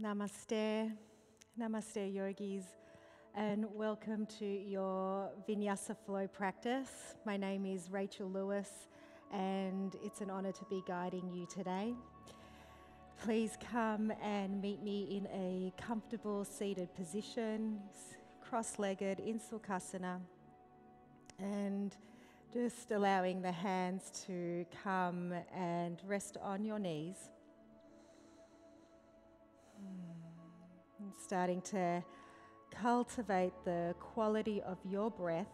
Namaste, Namaste yogis, and welcome to your Vinyasa flow practice. My name is Rachel Lewis, and it's an honor to be guiding you today. Please come and meet me in a comfortable seated position, cross-legged in Sukhasana, and just allowing the hands to come and rest on your knees. Starting to cultivate the quality of your breath,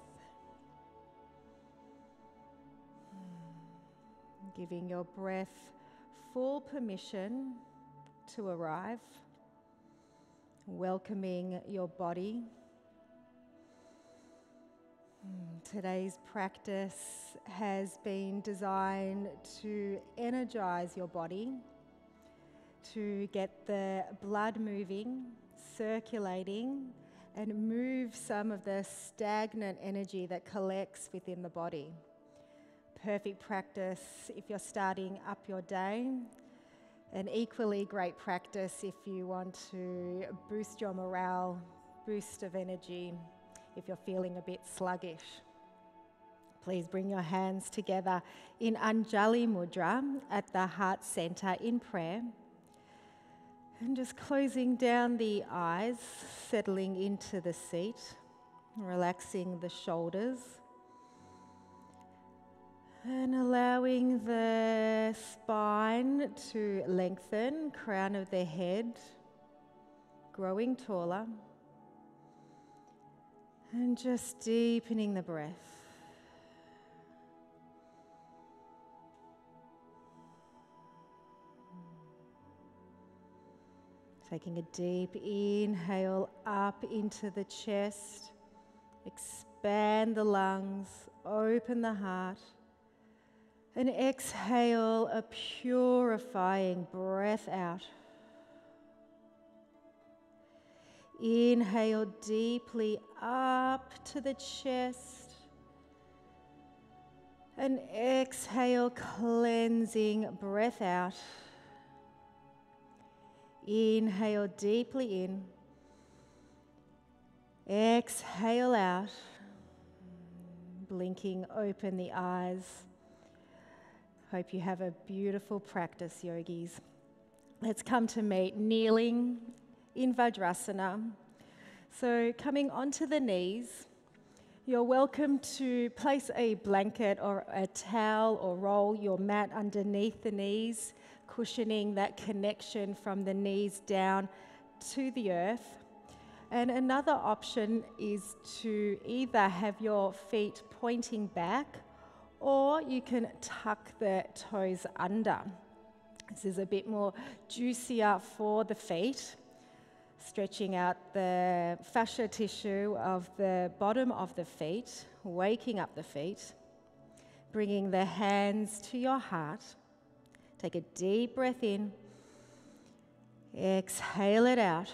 giving your breath full permission to arrive, welcoming your body. Today's practice has been designed to energize your body, to get the blood moving, circulating, and move some of the stagnant energy that collects within the body. Perfect practice if you're starting up your day. An equally great practice if you want to boost your morale, boost of energy, if you're feeling a bit sluggish. Please bring your hands together in Anjali Mudra at the heart center in prayer. And just closing down the eyes, settling into the seat, relaxing the shoulders, and allowing the spine to lengthen, crown of the head growing taller, and just deepening the breath. Taking a deep inhale up into the chest, expand the lungs, open the heart, and exhale a purifying breath out. Inhale deeply up to the chest, and exhale cleansing breath out. Inhale deeply in, exhale out, blinking open the eyes. Hope you have a beautiful practice, yogis. Let's come to meet kneeling in Vajrasana. So coming onto the knees, you're welcome to place a blanket or a towel or roll your mat underneath the knees, cushioning that connection from the knees down to the earth. And another option is to either have your feet pointing back, or you can tuck the toes under. This is a bit more juicier for the feet, stretching out the fascia tissue of the bottom of the feet, waking up the feet, bringing the hands to your heart. Take a deep breath in, exhale it out.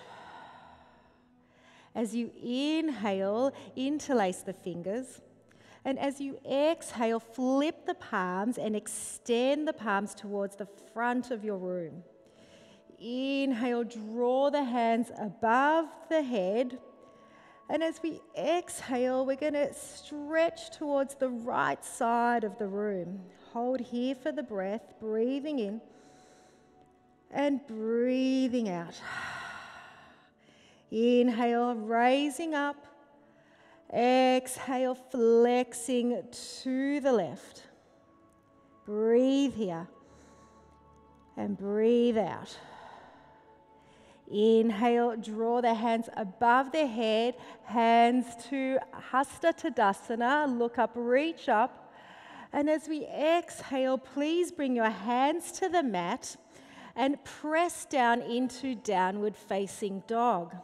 As you inhale, interlace the fingers, and as you exhale, flip the palms and extend the palms towards the front of your room. Inhale, draw the hands above the head, and as we exhale, we're going to stretch towards the right side of the room. Hold here for the breath, breathing in and breathing out. Inhale, raising up. Exhale, flexing to the left. Breathe here and breathe out. Inhale, draw the hands above the head, hands to Hasta Tadasana, look up, reach up. And as we exhale, please bring your hands to the mat and press down into downward facing dog.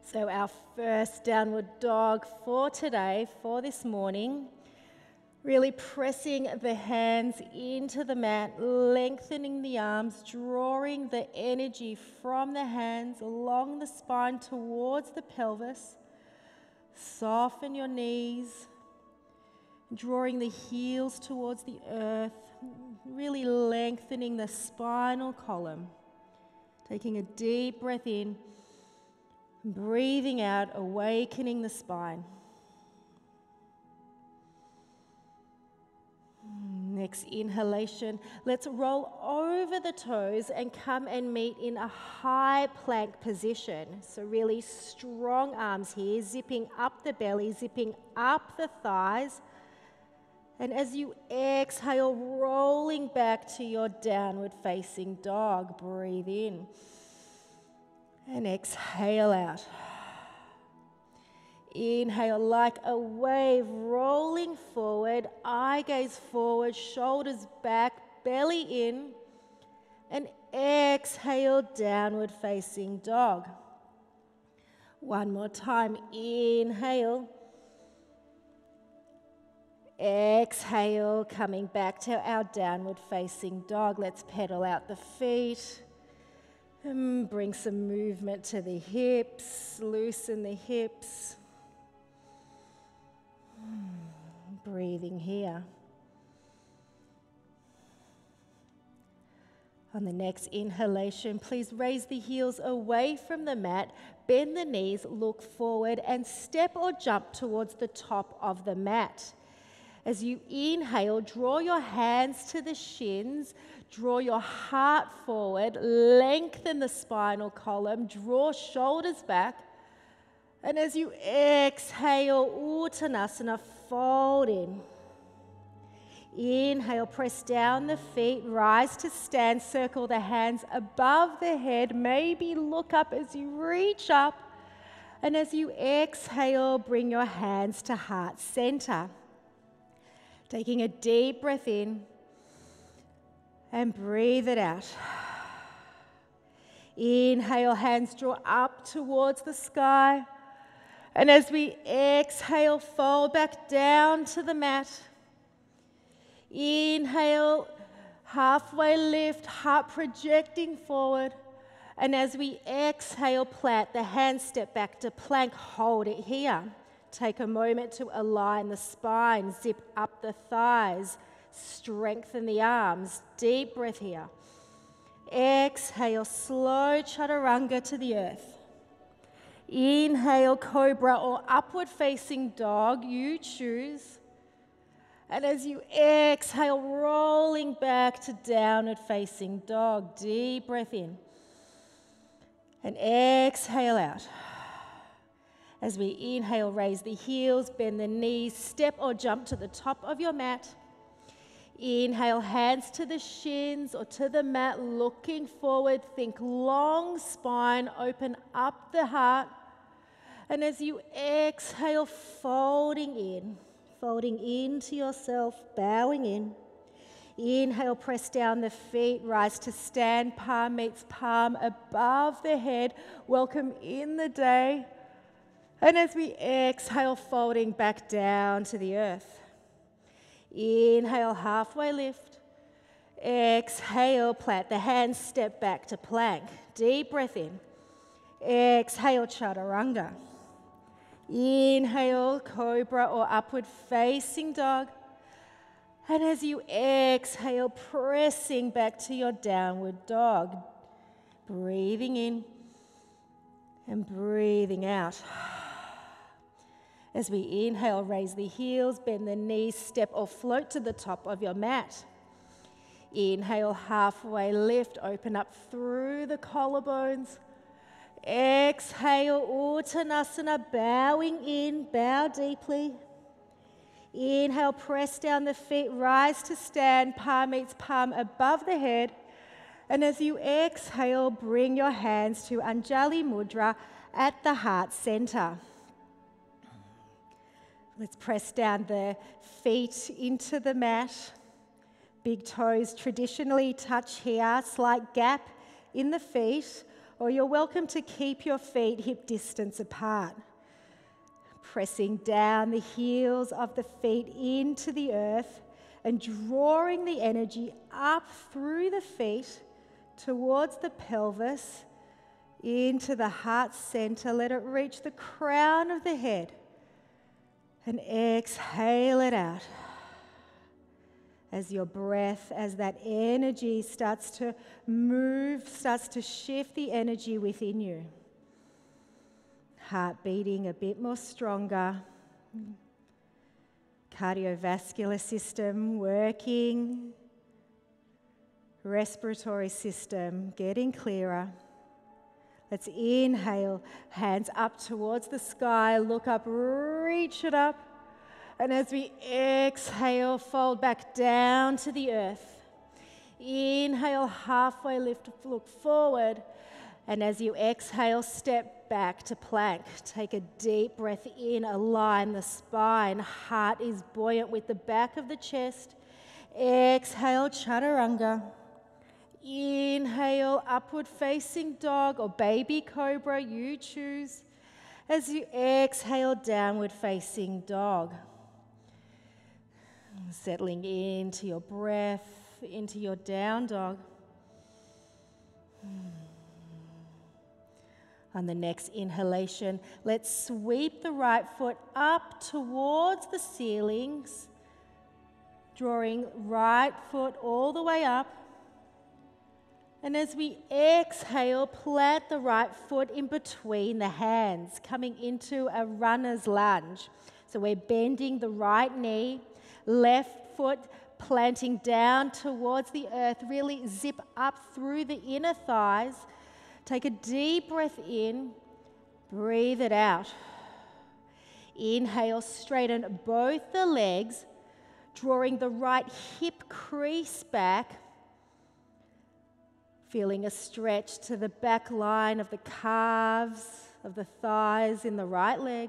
So our first downward dog for today, for this morning, really pressing the hands into the mat, lengthening the arms, drawing the energy from the hands along the spine towards the pelvis. Soften your knees, drawing the heels towards the earth, really lengthening the spinal column. Taking a deep breath in, breathing out, awakening the spine. Next inhalation, let's roll over the toes and come and meet in a high plank position. So really strong arms here, zipping up the belly, zipping up the thighs. And as you exhale, rolling back to your downward facing dog. Breathe in and exhale out. Inhale like a wave, rolling forward, eye gaze forward, shoulders back, belly in, and exhale, downward facing dog. One more time, inhale. Exhale, coming back to our downward facing dog. Let's pedal out the feet. And bring some movement to the hips, loosen the hips. Breathing here. On the next inhalation, please raise the heels away from the mat, bend the knees, look forward, and step or jump towards the top of the mat. As you inhale, draw your hands to the shins, draw your heart forward, lengthen the spinal column, draw shoulders back. And as you exhale, Uttanasana, fold in. Inhale, press down the feet, rise to stand, circle the hands above the head, maybe look up as you reach up. And as you exhale, bring your hands to heart center. Taking a deep breath in and breathe it out. Inhale, hands draw up towards the sky. And as we exhale, fold back down to the mat. Inhale, halfway lift, heart projecting forward. And as we exhale, plant the hands, step back to plank, hold it here. Take a moment to align the spine, zip up the thighs, strengthen the arms. Deep breath here. Exhale, slow chaturanga to the earth. Inhale, cobra or upward facing dog, you choose. And as you exhale, rolling back to downward facing dog. Deep breath in. And exhale out. As we inhale, raise the heels, bend the knees, step or jump to the top of your mat. Inhale, hands to the shins or to the mat, looking forward. Think long spine, open up the heart. And as you exhale, folding into yourself, bowing in. Inhale, press down the feet, rise to stand, palm meets palm above the head. Welcome in the day. And as we exhale, folding back down to the earth. Inhale, halfway lift. Exhale, plant the hands, step back to plank. Deep breath in. Exhale, chaturanga. Inhale, cobra or upward facing dog. And as you exhale, pressing back to your downward dog. Breathing in and breathing out. As we inhale, raise the heels, bend the knees, step or float to the top of your mat. Inhale, halfway lift, open up through the collarbones. Exhale, Uttanasana, bowing in, bow deeply. Inhale, press down the feet, rise to stand, palm meets palm above the head. And as you exhale, bring your hands to Anjali Mudra at the heart center. Let's press down the feet into the mat. Big toes traditionally touch here, slight gap in the feet, or you're welcome to keep your feet hip distance apart. Pressing down the heels of the feet into the earth and drawing the energy up through the feet towards the pelvis, into the heart center. Let it reach the crown of the head. And exhale it out. as your breath, as that energy starts to move, starts to shift the energy within you. Heart beating a bit more stronger. Cardiovascular system working. Respiratory system getting clearer. Let's inhale, hands up towards the sky, look up, reach it up. And as we exhale, fold back down to the earth. Inhale, halfway lift, look forward. And as you exhale, step back to plank. Take a deep breath in, align the spine. Heart is buoyant with the back of the chest. Exhale, chaturanga. Inhale, upward facing dog or baby cobra, you choose. As you exhale, downward facing dog. Settling into your breath, into your down dog. On the next inhalation, let's sweep the right foot up towards the ceilings, drawing right foot all the way up. And as we exhale, plant the right foot in between the hands, coming into a runner's lunge. So we're bending the right knee, left foot planting down towards the earth, really zip up through the inner thighs. Take a deep breath in, breathe it out. Inhale, straighten both the legs, drawing the right hip crease back, feeling a stretch to the back line of the calves, of the thighs in the right leg,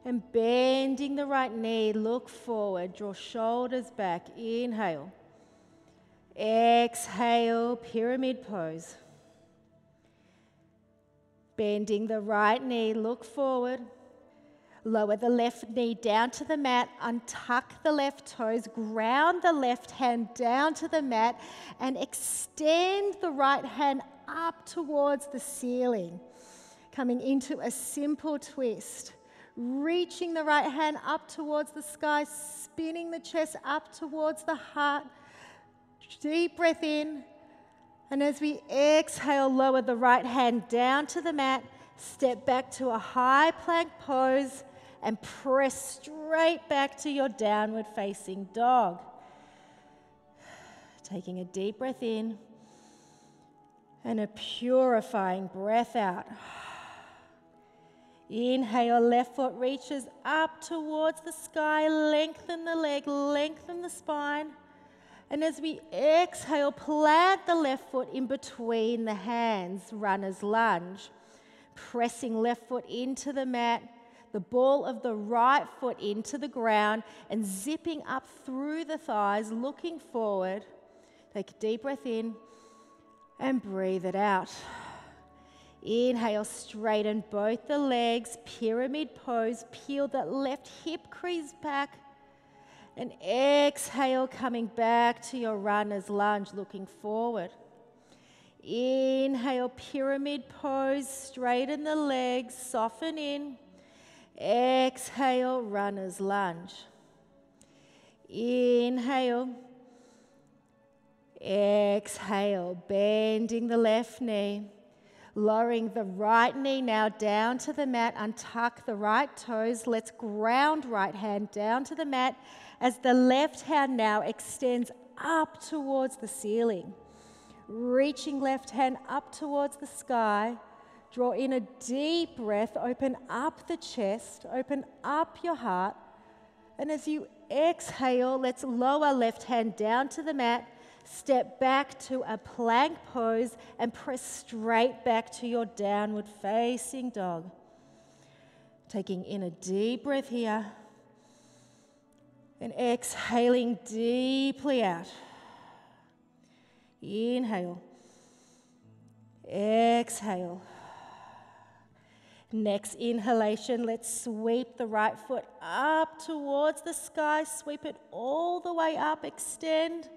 and bending the right knee, look forward, draw shoulders back, inhale. Exhale, pyramid pose. Bending the right knee, look forward. Lower the left knee down to the mat, untuck the left toes, ground the left hand down to the mat, and extend the right hand up towards the ceiling. Coming into a simple twist. Reaching the right hand up towards the sky, spinning the chest up towards the heart. Deep breath in. And as we exhale, lower the right hand down to the mat, step back to a high plank pose, and press straight back to your downward facing dog. Taking a deep breath in and a purifying breath out. Inhale, left foot reaches up towards the sky, lengthen the leg, lengthen the spine. And as we exhale, plant the left foot in between the hands, runner's lunge. Pressing left foot into the mat, the ball of the right foot into the ground, and zipping up through the thighs, looking forward. Take a deep breath in and breathe it out. Inhale, straighten both the legs, pyramid pose, peel that left hip crease back. And exhale, coming back to your runner's lunge, looking forward. Inhale, pyramid pose, straighten the legs, soften in. Exhale, runner's lunge. Inhale. Exhale, bending the left knee. Lowering the right knee now down to the mat, untuck the right toes. Let's ground right hand down to the mat as the left hand now extends up towards the ceiling. Reaching left hand up towards the sky. Draw in a deep breath, open up the chest, open up your heart. And as you exhale, let's lower left hand down to the mat. Step back to a plank pose and press straight back to your downward facing dog. Taking in a deep breath here and exhaling deeply out. Inhale. Exhale. Next inhalation, let's sweep the right foot up towards the sky. Sweep it all the way up, extend.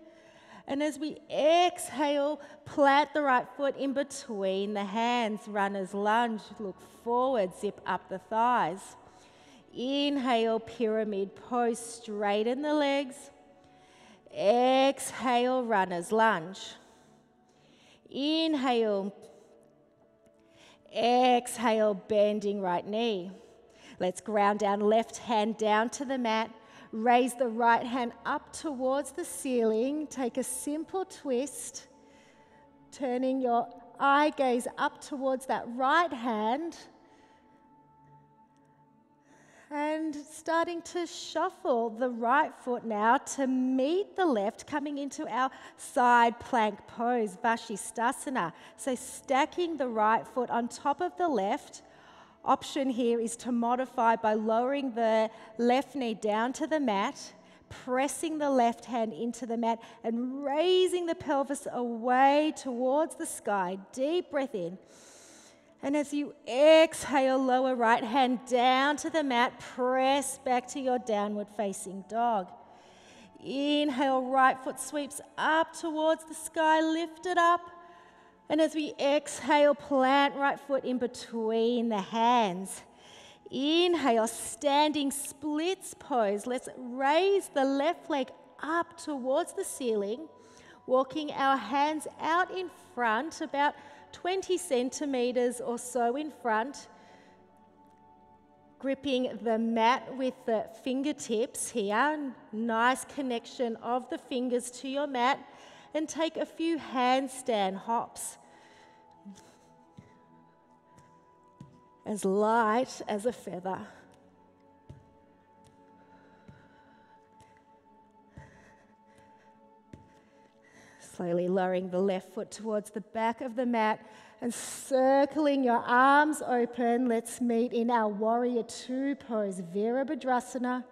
And as we exhale, plant the right foot in between the hands. Runner's lunge, look forward, zip up the thighs. Inhale, pyramid pose, straighten the legs. Exhale, runner's lunge. Inhale. Exhale, bending right knee. Let's ground down, left hand down to the mat. Raise the right hand up towards the ceiling. Take a simple twist, turning your eye gaze up towards that right hand and starting to shuffle the right foot now to meet the left, coming into our side plank pose, Vashisthasana. So stacking the right foot on top of the left. Option here is to modify by lowering the left knee down to the mat, pressing the left hand into the mat and raising the pelvis away towards the sky. Deep breath in. And as you exhale, lower right hand down to the mat, press back to your downward facing dog. Inhale, right foot sweeps up towards the sky, lift it up. And as we exhale, plant right foot in between the hands. Inhale, standing splits pose. Let's raise the left leg up towards the ceiling, walking our hands out in front, about 20 centimeters or so in front, gripping the mat with the fingertips here. Nice connection of the fingers to your mat, and take a few handstand hops. As light as a feather. Slowly lowering the left foot towards the back of the mat and circling your arms open. Let's meet in our Warrior Two pose, Virabhadrasana.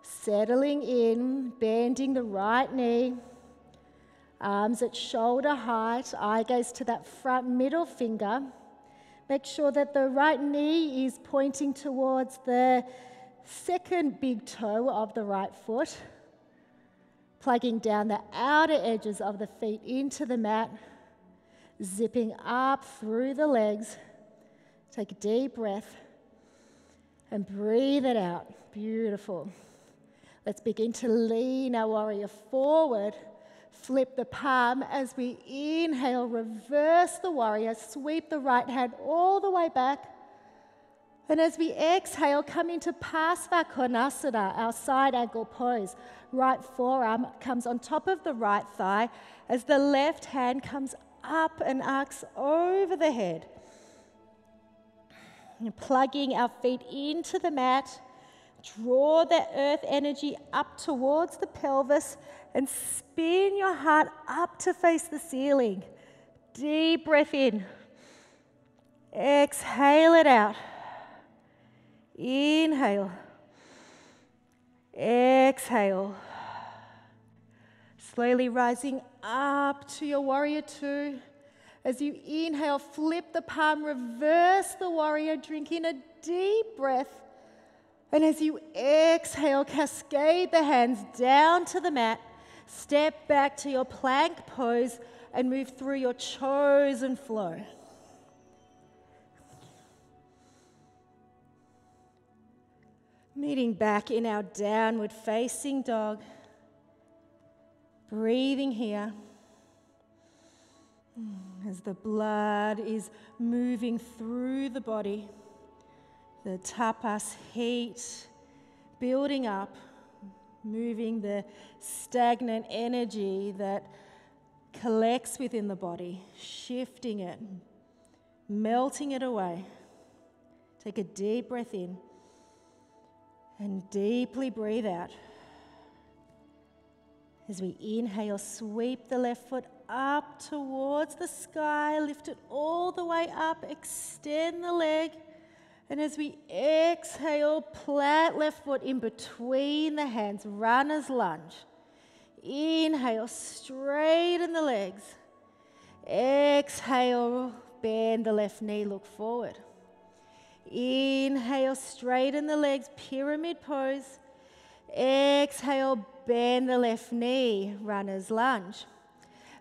Settling in, bending the right knee. Arms at shoulder height, eye gaze to that front middle finger. Make sure that the right knee is pointing towards the second big toe of the right foot. Plugging down the outer edges of the feet into the mat. Zipping up through the legs. Take a deep breath and breathe it out. Beautiful. Let's begin to lean our warrior forward. Flip the palm as we inhale, reverse the warrior, sweep the right hand all the way back. And as we exhale, come into Parsvakonasana, our side ankle pose. Right forearm comes on top of the right thigh as the left hand comes up and arcs over the head. And plugging our feet into the mat, draw the earth energy up towards the pelvis and spin your heart up to face the ceiling. Deep breath in. Exhale it out. Inhale. Exhale. Slowly rising up to your Warrior Two. As you inhale, flip the palm, reverse the warrior, drink in a deep breath. And as you exhale, cascade the hands down to the mat. Step back to your plank pose and move through your chosen flow. Meeting back in our downward facing dog. Breathing here. As the blood is moving through the body. The tapas heat building up. Moving the stagnant energy that collects within the body, shifting it, melting it away. Take a deep breath in and deeply breathe out. As we inhale, sweep the left foot up towards the sky, lift it all the way up, extend the leg. And as we exhale, plant left foot in between the hands, runner's lunge. Inhale, straighten the legs. Exhale, bend the left knee, look forward. Inhale, straighten the legs, pyramid pose. Exhale, bend the left knee, runner's lunge.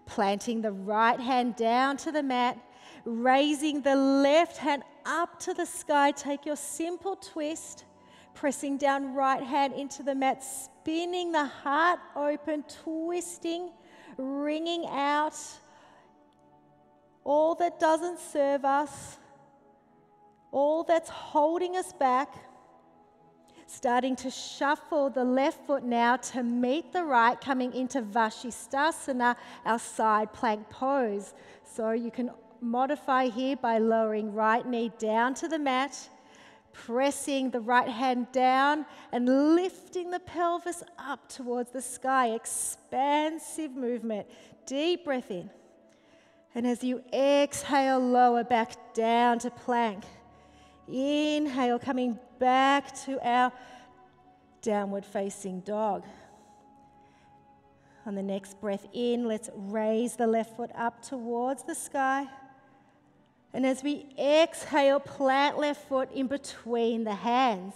Planting the right hand down to the mat, raising the left hand up to the sky. Take your simple twist, Pressing down, right hand into the mat, spinning the heart open, twisting, wringing out all that doesn't serve us, all that's holding us back. Starting to shuffle the left foot now to meet the right, coming into Vashisthasana, our side plank pose. So you can modify here by lowering right knee down to the mat, pressing the right hand down and lifting the pelvis up towards the sky. Expansive movement. Deep breath in. And as you exhale, lower back down to plank. Inhale, coming back to our downward facing dog. On the next breath in, let's raise the left foot up towards the sky. And as we exhale, plant left foot in between the hands.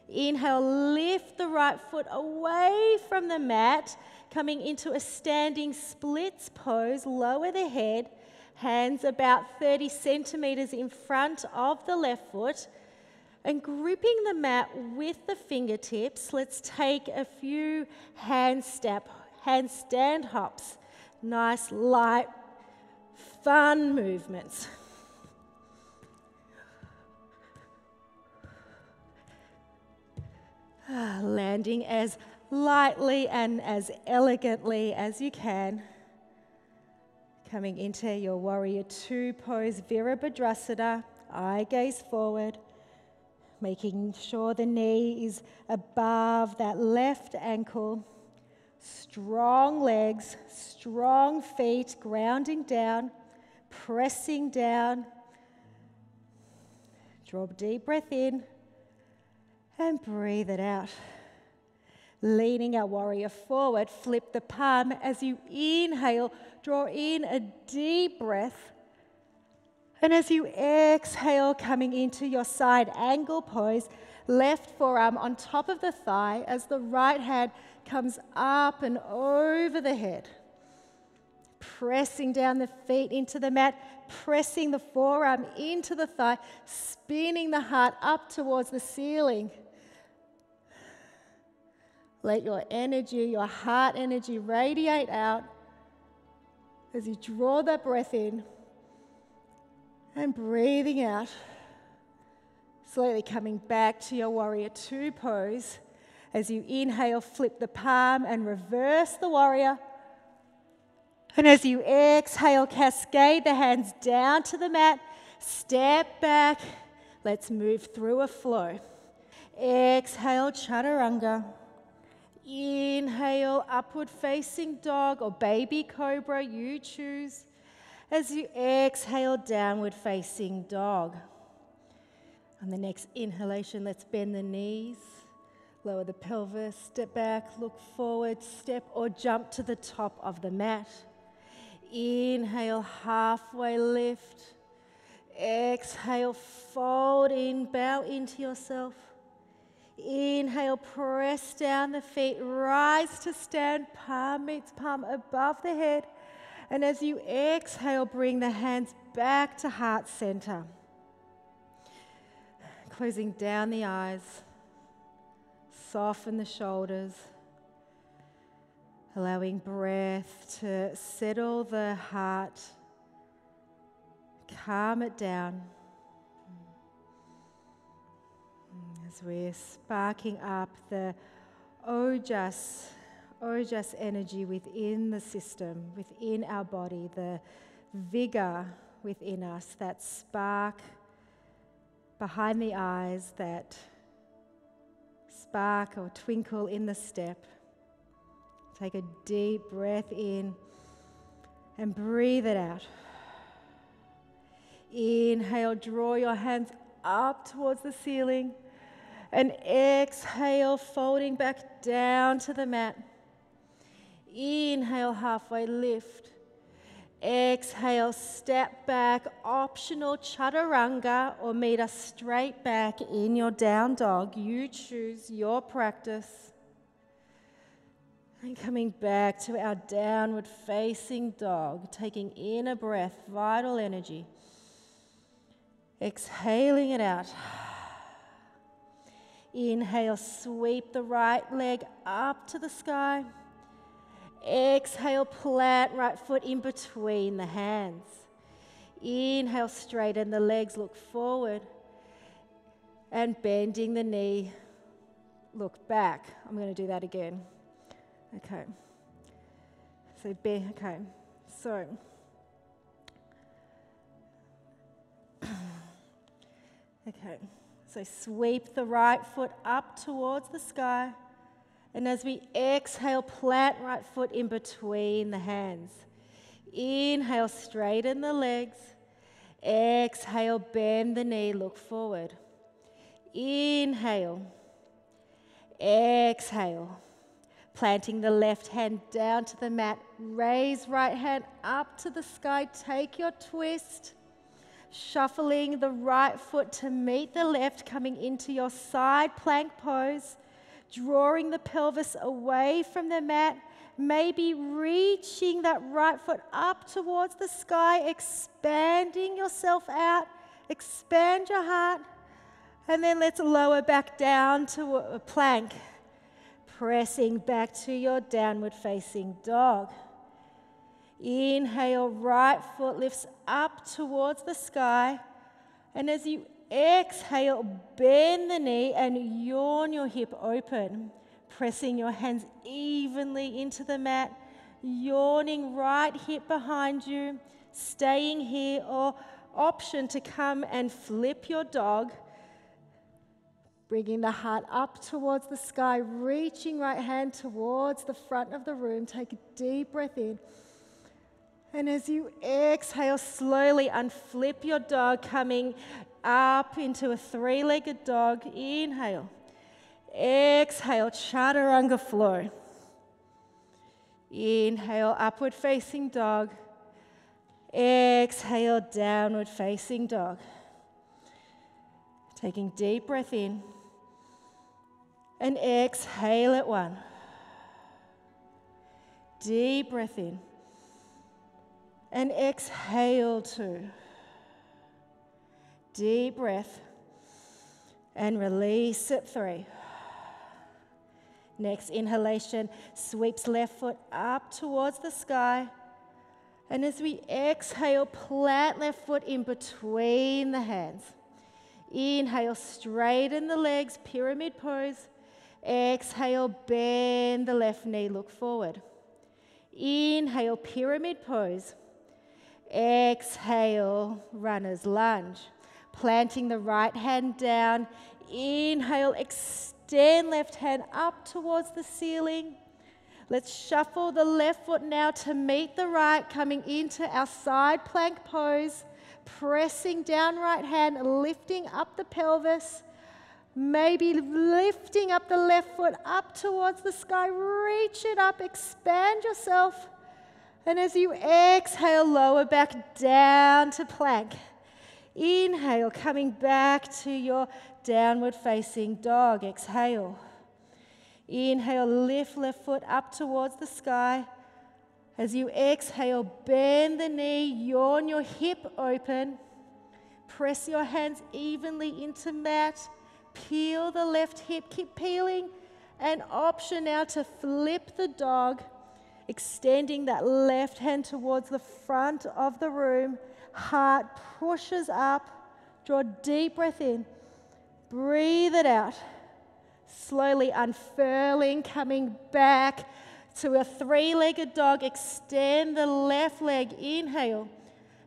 Inhale, lift the right foot away from the mat, coming into a standing splits pose. Lower the head, hands about 30 centimeters in front of the left foot. And gripping the mat with the fingertips, let's take a few handstand hops. Nice, light, fun movements. Landing as lightly and as elegantly as you can. Coming into your warrior two pose, Virabhadrasana, eye gaze forward. Making sure the knee is above that left ankle. Strong legs, strong feet, grounding down, pressing down. Draw a deep breath in and breathe it out. Leaning our warrior forward, flip the palm. As you inhale, draw in a deep breath. And as you exhale, coming into your side angle pose, left forearm on top of the thigh as the right hand comes up and over the head. Pressing down the feet into the mat, pressing the forearm into the thigh, spinning the heart up towards the ceiling. Let your energy, your heart energy radiate out as you draw that breath in. And breathing out, slowly coming back to your warrior two pose. As you inhale, flip the palm and reverse the warrior. And as you exhale, cascade the hands down to the mat, step back. Let's move through a flow. Exhale, chaturanga. Inhale, upward facing dog or baby cobra, you choose. As you exhale, downward facing dog. On the next inhalation, let's bend the knees, lower the pelvis, step back, look forward, step or jump to the top of the mat. Inhale, halfway lift. Exhale, fold in, bow into yourself. Inhale, press down the feet, rise to stand, palm meets palm above the head. And as you exhale, bring the hands back to heart center. Closing down the eyes, soften the shoulders, allowing breath to settle the heart, calm it down. As we're sparking up the ojas energy within the system, within our body, the vigor within us, that spark behind the eyes, that spark or twinkle in the step. Take a deep breath in and breathe it out. Inhale, draw your hands up towards the ceiling, and exhale, folding back down to the mat. Inhale, halfway lift. Exhale, step back, optional chaturanga, or meet us straight back in your down dog. You choose your practice. And coming back to our downward facing dog, taking in a breath, vital energy. Exhaling it out. Inhale, sweep the right leg up to the sky. Exhale, plant right foot in between the hands. Inhale, straighten the legs, look forward. And bending the knee, look back. I'm going to do that again. Okay. So, So sweep the right foot up towards the sky. And as we exhale, plant right foot in between the hands. Inhale, straighten the legs. Exhale, bend the knee, look forward. Inhale. Exhale. Planting the left hand down to the mat. Raise right hand up to the sky. Take your twist. Shuffling the right foot to meet the left, coming into your side plank pose. Drawing the pelvis away from the mat. Maybe reaching that right foot up towards the sky, expanding yourself out. Expand your heart. And then let's lower back down to a plank. Pressing back to your downward facing dog. Inhale, right foot lifts up towards the sky. And as you exhale, bend the knee and yawn your hip open. Pressing your hands evenly into the mat. Yawning right hip behind you. Staying here, or option to come and flip your dog. Bringing the heart up towards the sky, reaching right hand towards the front of the room. Take a deep breath in. And as you exhale, slowly unflip your dog, coming up into a three-legged dog. Inhale. Exhale, chaturanga flow. Inhale, upward facing dog. Exhale, downward facing dog. Taking deep breath in. And exhale at one. Deep breath in. And exhale two. Deep breath. And release at three. Next inhalation, sweeps left foot up towards the sky. And as we exhale, plant left foot in between the hands. Inhale, straighten the legs, pyramid pose. Exhale, bend the left knee, look forward. Inhale, pyramid pose. Exhale, runner's lunge. Planting the right hand down. Inhale, extend left hand up towards the ceiling. Let's shuffle the left foot now to meet the right, coming into our side plank pose. Pressing down right hand, lifting up the pelvis. Maybe lifting up the left foot up towards the sky. Reach it up, expand yourself. And as you exhale, lower back down to plank. Inhale, coming back to your downward facing dog. Exhale. Inhale, lift left foot up towards the sky. As you exhale, bend the knee, yawn your hip open. Press your hands evenly into mat. Peel the left hip, keep peeling. And option now to flip the dog, extending that left hand towards the front of the room. Heart pushes up. Draw a deep breath in. Breathe it out. Slowly unfurling, coming back to a three-legged dog. Extend the left leg. Inhale.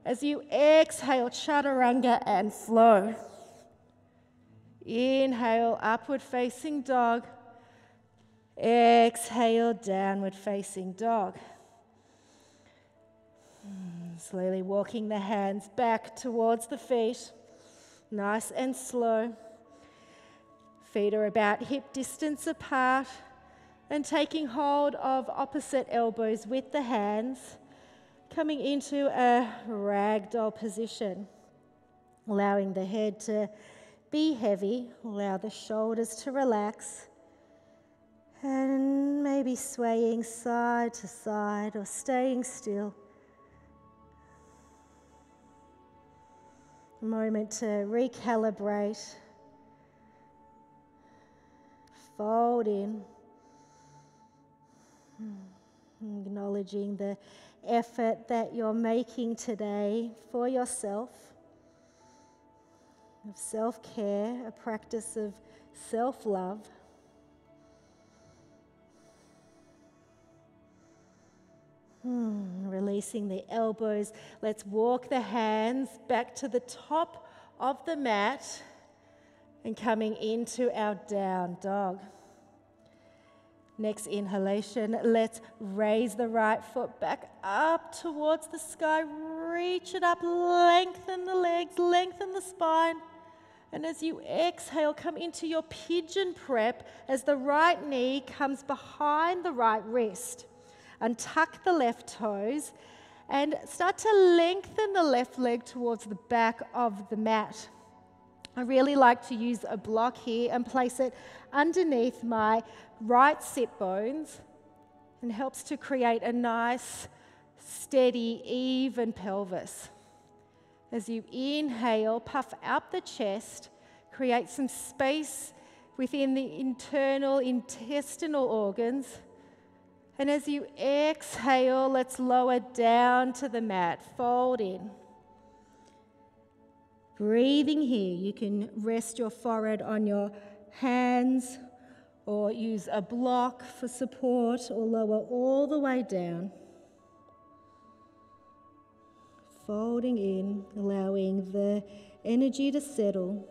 As you exhale, chaturanga and flow. Inhale, upward facing dog. Exhale, downward facing dog. Slowly walking the hands back towards the feet. Nice and slow. Feet are about hip distance apart. And taking hold of opposite elbows with the hands. Coming into a ragdoll position. Allowing the head to be heavy. Allow the shoulders to relax. And maybe swaying side to side or staying still. A moment to recalibrate. Fold in. Acknowledging the effort that you're making today for yourself, of self-care, a practice of self-love. Releasing the elbows. Let's walk the hands back to the top of the mat and coming into our down dog. Next inhalation, let's raise the right foot back up towards the sky. Reach it up, lengthen the legs, lengthen the spine. And as you exhale, come into your pigeon prep as the right knee comes behind the right wrist. Untuck the left toes and start to lengthen the left leg towards the back of the mat. I really like to use a block here and place it underneath my right sit bones, and helps to create a nice, steady, even pelvis. As you inhale, puff out the chest, create some space within the internal intestinal organs. And as you exhale, let's lower down to the mat, fold in. Breathing here, you can rest your forehead on your hands or use a block for support or lower all the way down. Folding in, allowing the energy to settle.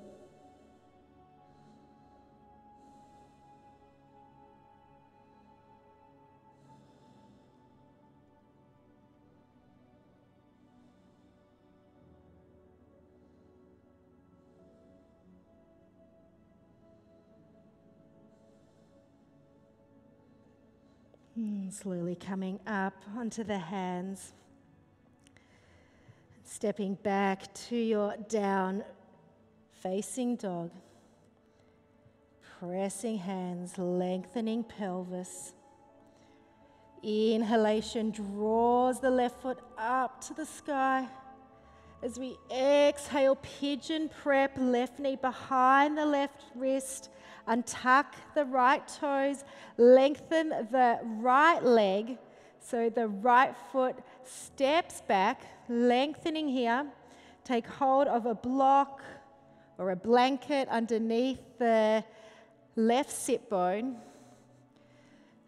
Slowly coming up onto the hands. Stepping back to your down facing dog. Pressing hands, lengthening pelvis. Inhalation draws the left foot up to the sky. As we exhale, pigeon prep, left knee behind the left wrist. Untuck the right toes, lengthen the right leg so the right foot steps back, lengthening here. Take hold of a block or a blanket underneath the left sit bone.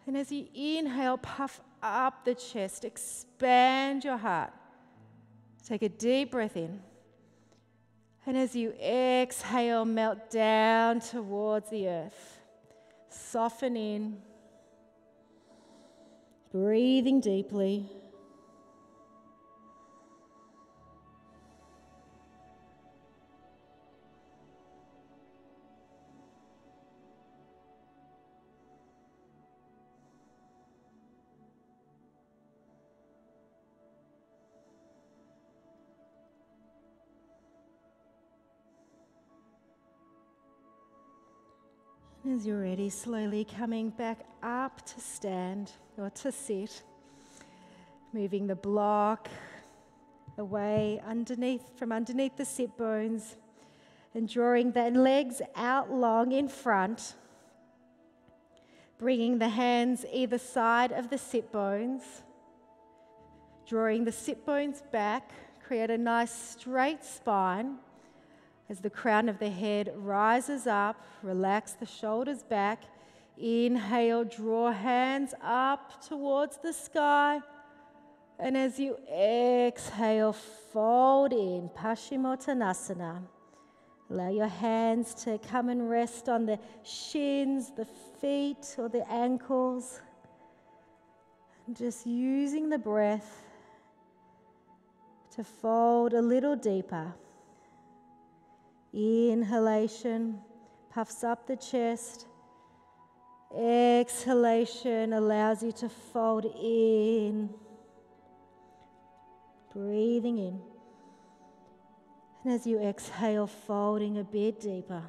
And as you inhale, puff up the chest, expand your heart. Take a deep breath in. And as you exhale, melt down towards the earth. Soften in. Breathing deeply. As you're ready, slowly coming back up to stand or to sit, moving the block away from underneath the sit bones and drawing the legs out long in front, bringing the hands either side of the sit bones, drawing the sit bones back, create a nice straight spine. As the crown of the head rises up, relax the shoulders back. Inhale, draw hands up towards the sky. And as you exhale, fold in, Paschimottanasana. Allow your hands to come and rest on the shins, the feet, or the ankles. And just using the breath to fold a little deeper. Inhalation puffs up the chest. Exhalation allows you to fold in. Breathing in. And as you exhale, folding a bit deeper.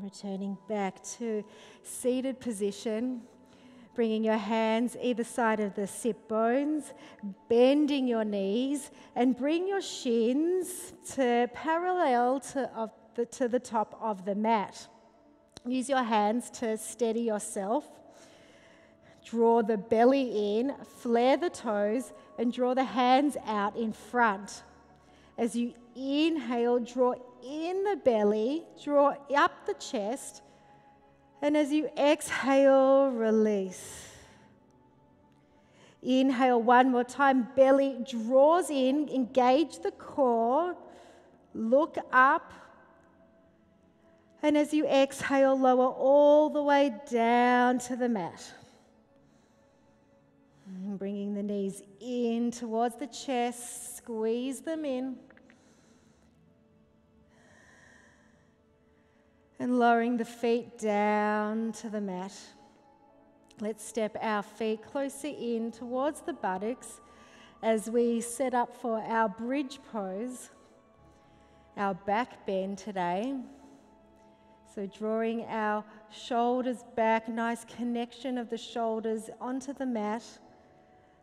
Returning back to seated position. Bringing your hands either side of the sit bones, bending your knees, and bring your shins to parallel to the top of the mat. Use your hands to steady yourself. Draw the belly in, flare the toes, and draw the hands out in front. As you inhale, draw in the belly, draw up the chest, and as you exhale, release. Inhale one more time, belly draws in, engage the core, look up, and as you exhale, lower all the way down to the mat. And bringing the knees in towards the chest, squeeze them in. And lowering the feet down to the mat. Let's step our feet closer in towards the buttocks as we set up for our bridge pose, our back bend today. So drawing our shoulders back, nice connection of the shoulders onto the mat.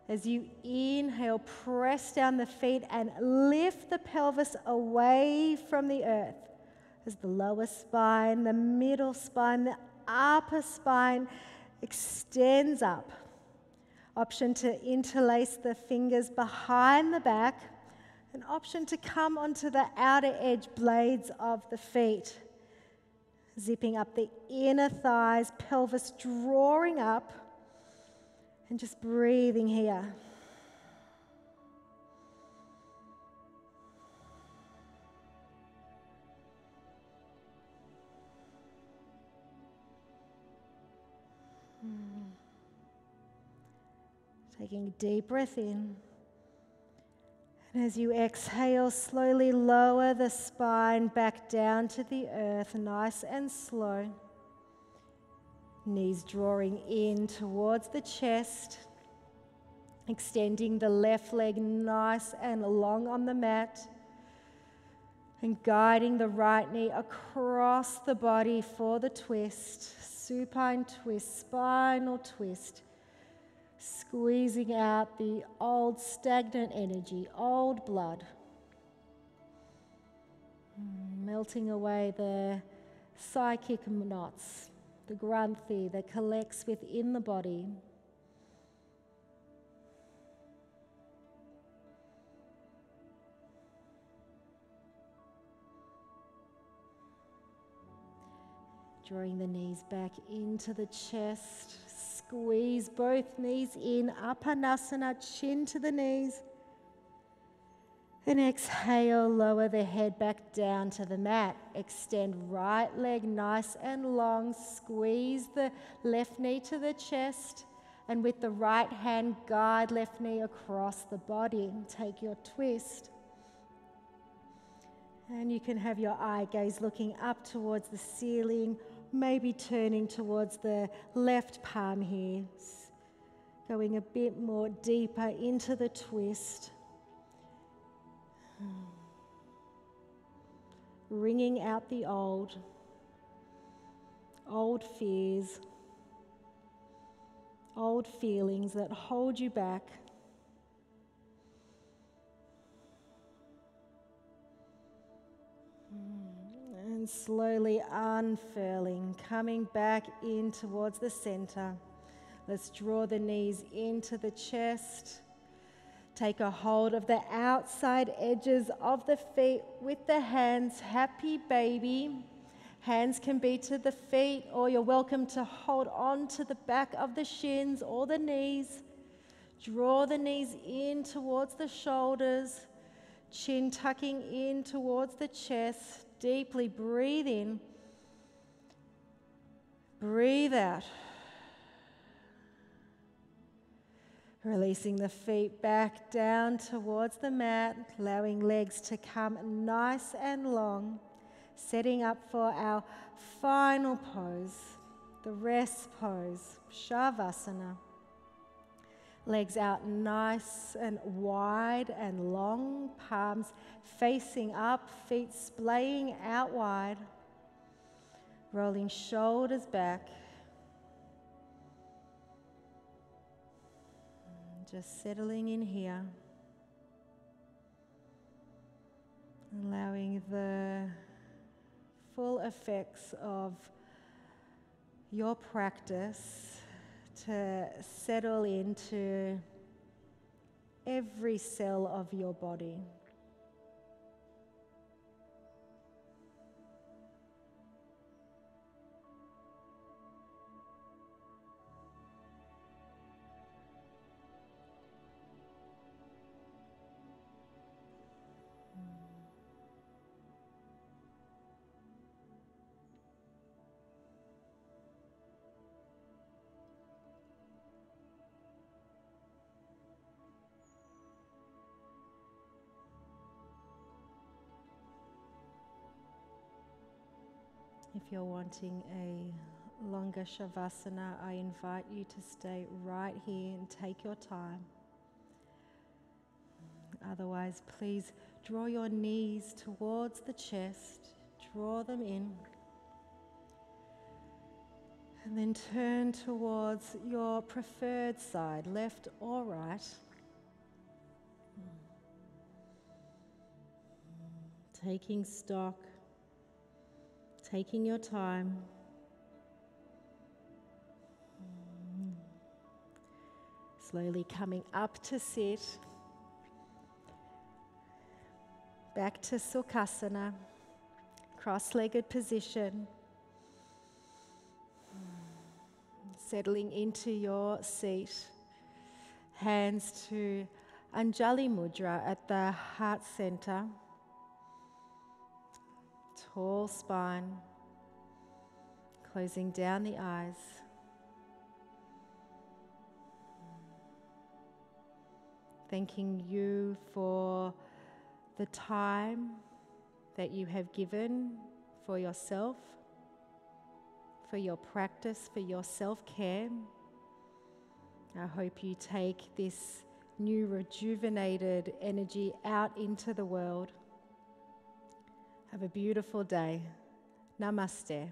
As you inhale, press down the feet and lift the pelvis away from the earth. As the lower spine, the middle spine, the upper spine extends up. Option to interlace the fingers behind the back. An option to come onto the outer edge blades of the feet. Zipping up the inner thighs, pelvis drawing up, and just breathing here. Taking a deep breath in. And as you exhale, slowly lower the spine back down to the earth, nice and slow. Knees drawing in towards the chest. Extending the left leg nice and long on the mat. And guiding the right knee across the body for the twist. Supine twist, spinal twist. Squeezing out the old stagnant energy, old blood. Melting away the psychic knots, the granthi that collects within the body. Drawing the knees back into the chest. Squeeze both knees in, Apanasana, chin to the knees. And exhale, lower the head back down to the mat. Extend right leg nice and long. Squeeze the left knee to the chest. And with the right hand, guide left knee across the body. Take your twist. And you can have your eye gaze looking up towards the ceiling, maybe turning towards the left palm here. Going a bit more deeper into the twist. Wringing out the old fears, old feelings that hold you back. And slowly unfurling, coming back in towards the center. Let's draw the knees into the chest. Take a hold of the outside edges of the feet with the hands, happy baby. Hands can be to the feet, or you're welcome to hold on to the back of the shins or the knees. Draw the knees in towards the shoulders, chin tucking in towards the chest. Deeply breathe in, breathe out. Releasing the feet back down towards the mat, allowing legs to come nice and long. Setting up for our final pose, the rest pose, Shavasana. Legs out nice and wide and long, palms facing up, feet splaying out wide. Rolling shoulders back. Just settling in here. Allowing the full effects of your practice to settle into every cell of your body. If you're wanting a longer Shavasana, I invite you to stay right here and take your time. Otherwise, please draw your knees towards the chest, draw them in, and then turn towards your preferred side, left or right. Taking stock, taking your time. Slowly coming up to sit. Back to Sukhasana, cross-legged position. Settling into your seat. Hands to Anjali Mudra at the heart center. Tall spine, closing down the eyes. Thanking you for the time that you have given for yourself, for your practice, for your self-care. I hope you take this new rejuvenated energy out into the world. Have a beautiful day. Namaste.